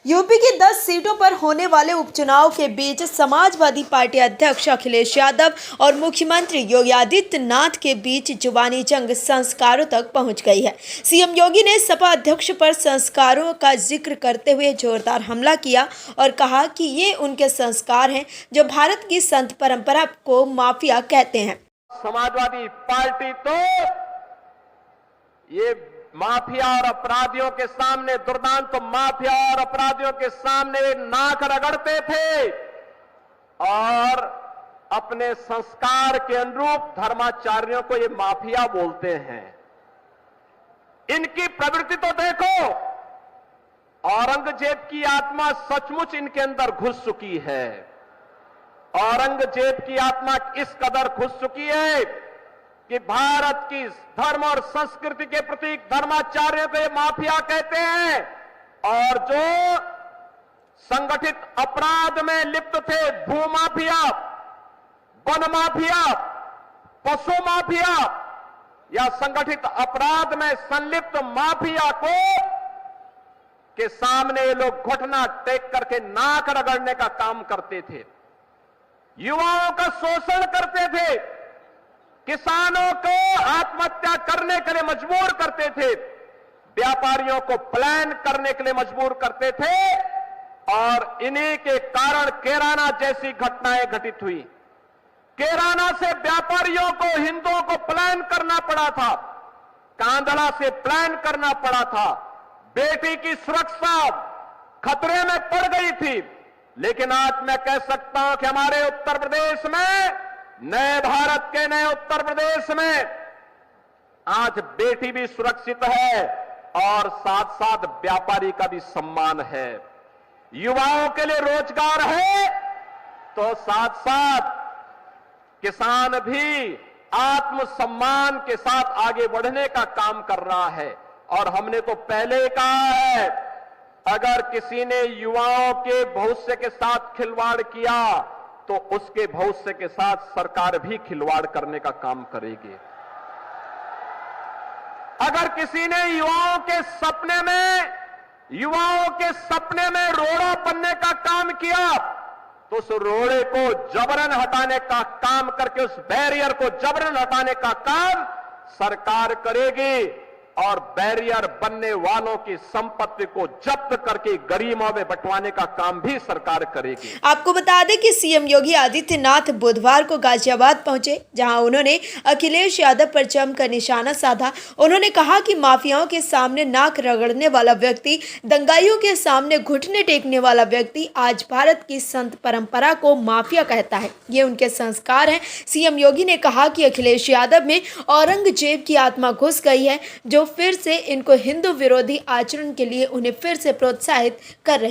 UP की 10 सीटों पर होने वाले उपचुनाव के बीच समाजवादी पार्टी अध्यक्ष अखिलेश यादव और मुख्यमंत्री योगी आदित्यनाथ के बीच जुबानी जंग संस्कारों तक पहुंच गई है। सीएम योगी ने सपा अध्यक्ष पर संस्कारों का जिक्र करते हुए जोरदार हमला किया और कहा कि ये उनके संस्कार हैं जो भारत की संत परंपरा को माफिया कहते हैं। समाजवादी पार्टी तो ये माफिया और अपराधियों के सामने, दुर्दांत तो माफिया और अपराधियों के सामने नाक रगड़ते थे और अपने संस्कार के अनुरूप धर्माचार्यों को ये माफिया बोलते हैं। इनकी प्रवृत्ति तो देखो, औरंगजेब की आत्मा सचमुच इनके अंदर घुस चुकी है। औरंगजेब की आत्मा इस कदर घुस चुकी है कि भारत की धर्म और संस्कृति के प्रतीक धर्माचार्यों को ये माफिया कहते हैं और जो संगठित अपराध में लिप्त थे, भूमाफिया, वन माफिया, पशु माफिया या संगठित अपराध में संलिप्त माफिया को के सामने ये लोग घुटना टेक करके नाक रगड़ने का काम करते थे, युवाओं का शोषण करते थे, किसानों को आत्महत्या करने के लिए मजबूर करते थे, व्यापारियों को प्लान करने के लिए मजबूर करते थे और इन्हीं के कारण कैराना जैसी घटनाएं घटित हुई। कैराना से व्यापारियों को, हिंदुओं को प्लान करना पड़ा था, कांधला से प्लान करना पड़ा था, बेटी की सुरक्षा खतरे में पड़ गई थी। लेकिन आज मैं कह सकता हूं कि हमारे उत्तर प्रदेश में, नए भारत के नए उत्तर प्रदेश में आज बेटी भी सुरक्षित है और साथ साथ व्यापारी का भी सम्मान है। युवाओं के लिए रोजगार है तो साथ साथ किसान भी आत्मसम्मान के साथ आगे बढ़ने का काम कर रहा है। और हमने तो पहले कहा है, अगर किसी ने युवाओं के भविष्य के साथ खिलवाड़ किया तो उसके भविष्य के साथ सरकार भी खिलवाड़ करने का काम करेगी। अगर किसी ने युवाओं के सपने में रोड़ा बनने का काम किया तो उस रोड़े को जबरन हटाने का काम करके, उस बैरियर को जबरन हटाने का काम सरकार करेगी और बैरियर बनने वालों की संपत्ति को जब्त करके गरीबों में बंटवाने का काम भी सरकार करेगी। आपको बता दें कि सीएम योगी आदित्यनाथ बुधवार को गाजियाबाद पहुंचे, जहां उन्होंने अखिलेश यादव पर जमकर निशाना साधा। उन्होंने कहा कि माफियाओं के सामने नाक रगड़ने वाला व्यक्ति, दंगाइयों के सामने घुटने टेकने वाला व्यक्ति आज भारत की संत परंपरा को माफिया कहता है। ये उनके संस्कार हैं। सीएम योगी ने कहा कि अखिलेश यादव में औरंगजेब की आत्मा घुस गई है, जो फिर से इनको हिंदू विरोधी आचरण के लिए उन्हें फिर से प्रोत्साहित कर रहे